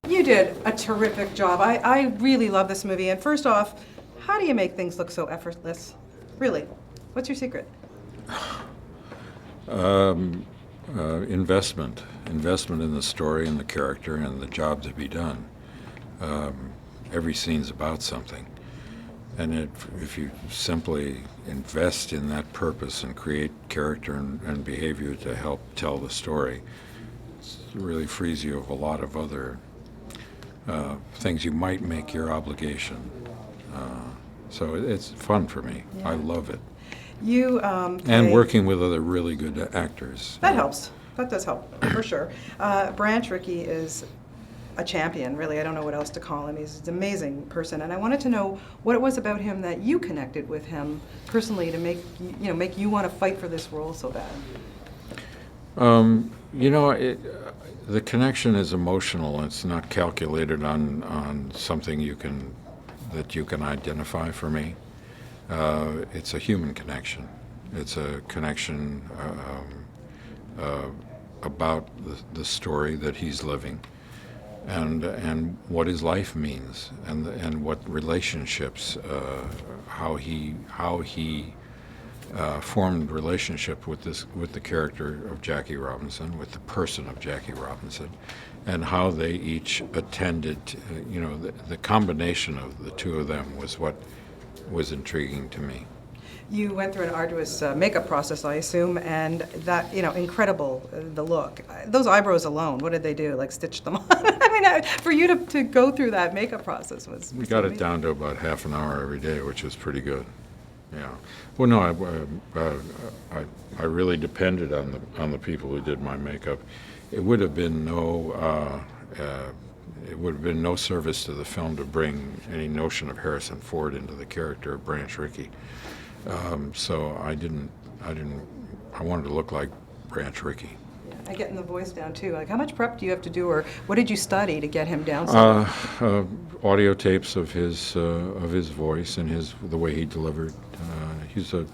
You did a terrific job. I really love this movie. And first off, how do you make things look so effortless? Really? What's your secret? Investment in the story and the character and the job to be done. Every scene's about something. And if you simply invest in that purpose and create character and behavior to help tell the story, it really frees you of a lot of other things you might make your obligation. So it's fun for me. Yeah. I love it. You And working with other really good actors. That helps. That does help, for sure. Rickey is a champion, really. I don't know what else to call him. He's an amazing person, and I wanted to know what it was about him that you connected with him personally to make you want to fight for this role so bad. The connection is emotional. It's not calculated on something that you can identify for me. It's a human connection. It's a connection about the story that he's living, and what his life means, and what relationships, how he formed relationship with the character of Jackie Robinson, with the person of Jackie Robinson, and how they each attended. The combination of the two of them was what was intriguing to me. You went through an arduous makeup process, I assume, and that, incredible, the look. Those eyebrows alone, what did they do? Like stitch them on? I mean, for you to go through that makeup process was We got it down to about half an hour every day, which was pretty good. Yeah. Well, no, I really depended on the people who did my makeup. It would have been no service to the film to bring any notion of Harrison Ford into the character of Branch Rickey. So I wanted to look like Branch Rickey. Yeah, I get in the voice down too. Like, how much prep do you have to do, or what did you study to get him down? Audio tapes of his voice and the way he delivered. He's a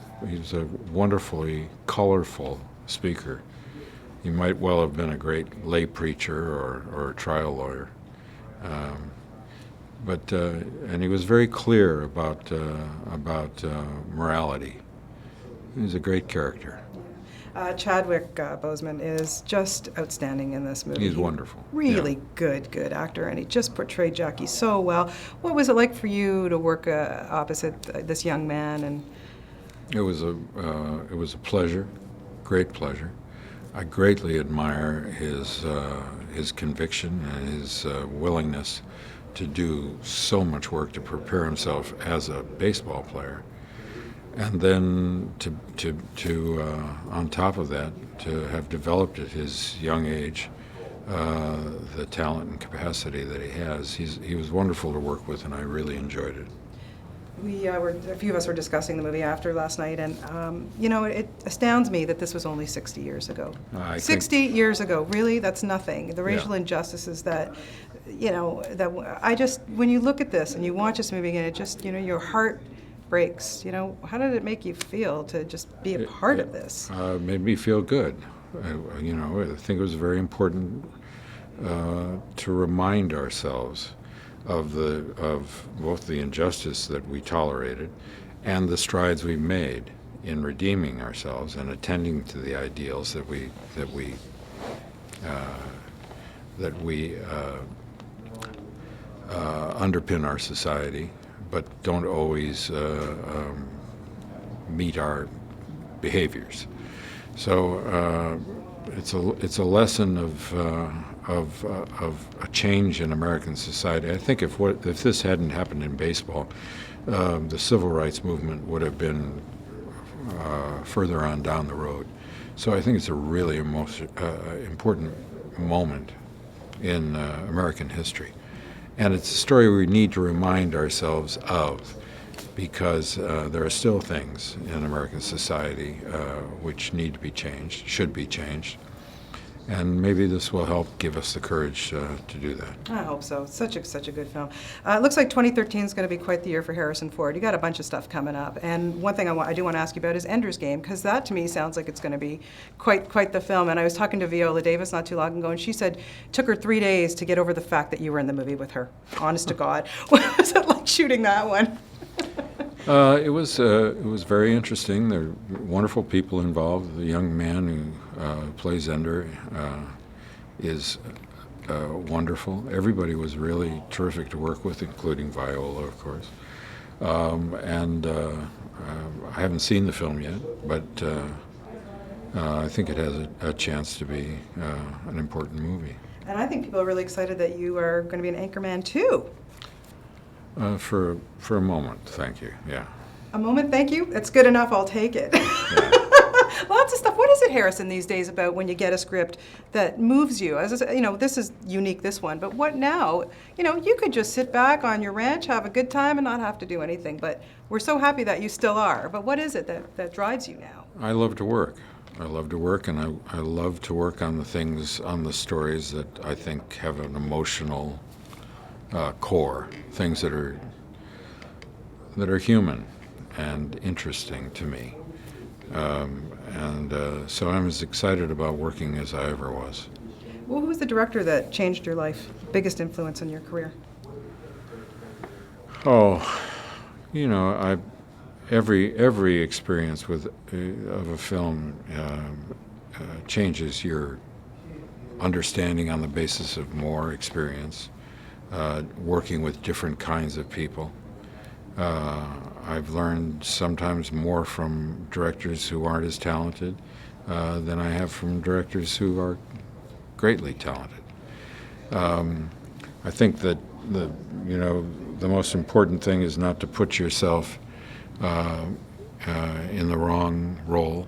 wonderfully colorful speaker. He might well have been a great lay preacher or a trial lawyer. And he was very clear about morality. He was a great character. Chadwick Boseman is just outstanding in this movie. He's wonderful. Really Yeah. good actor, and he just portrayed Jackie so well. What was it like for you to work opposite this young man? And It was a pleasure, great pleasure. I greatly admire his conviction and his willingness to do so much work to prepare himself as a baseball player, and then to on top of that, to have developed at his young age the talent and capacity that he has. He was wonderful to work with, and I really enjoyed it. a few of us were discussing the movie after last night, and it astounds me that this was only 60 years ago. 60 years ago, really? That's nothing. The racial injustices that, when you look at this and you watch this movie again, it just, your heart breaks. How did it make you feel to just be a part of this? It made me feel good. I think it was very important to remind ourselves of both the injustice that we tolerated and the strides we made in redeeming ourselves and attending to the ideals that we underpin our society, but don't always meet our behaviors. So it's a lesson of a change in American society. I think if this hadn't happened in baseball, the civil rights movement would have been further on down the road. So I think it's a really important moment in American history. And it's a story we need to remind ourselves of, because there are still things in American society which need to be changed, should be changed. And maybe this will help give us the courage to do that. I hope so. It's such a good film. It looks like 2013 is going to be quite the year for Harrison Ford. You got a bunch of stuff coming up, and one thing I do want to ask you about is Ender's Game, because that to me sounds like it's going to be quite the film. And I was talking to Viola Davis not too long ago, and she said it took her 3 days to get over the fact that you were in the movie with her. Honest to God, what was it like shooting that one? It was very interesting. There are wonderful people involved. The young man who plays Ender is wonderful. Everybody was really terrific to work with, including Viola, of course. I haven't seen the film yet, but I think it has a chance to be an important movie. And I think people are really excited that you are going to be an Anchorman too. For a moment, thank you. Yeah. A moment, thank you. That's good enough. I'll take it. Yeah. Lots of stuff. What is it, Harrison, these days about when you get a script that moves you? As I said, this is unique, this one. But what now? You could just sit back on your ranch, have a good time, and not have to do anything. But we're so happy that you still are. But what is it that drives you now? I love to work. I love to work, and I love to work on the stories that I think have an emotional core, things that are human and interesting to me. So I'm as excited about working as I ever was. Well, who was the director that changed your life, biggest influence in your career? Oh, every experience of a film changes your understanding on the basis of more experience, working with different kinds of people. I've learned sometimes more from directors who aren't as talented than I have from directors who are greatly talented. I think that the most important thing is not to put yourself in the wrong role,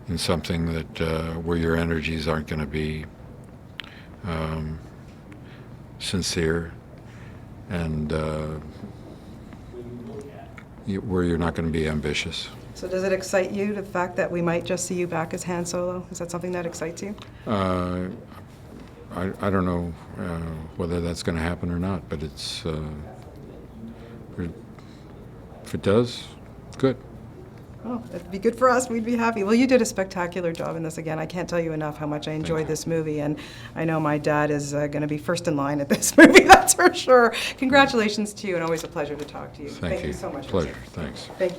in something that where your energies aren't going to be sincere, and where you're not going to be ambitious. So does it excite you, the fact that we might just see you back as Han Solo? Is that something that excites you? I don't know whether that's going to happen or not, but it's if it does, good. Oh, it'd be good for us. We'd be happy. Well, you did a spectacular job in this again. I can't tell you enough how much I enjoyed this movie, and I know my dad is going to be first in line at this movie, that's for sure. Congratulations to you, and always a pleasure to talk to you. Thank you so much. Pleasure. Thanks. Thank you.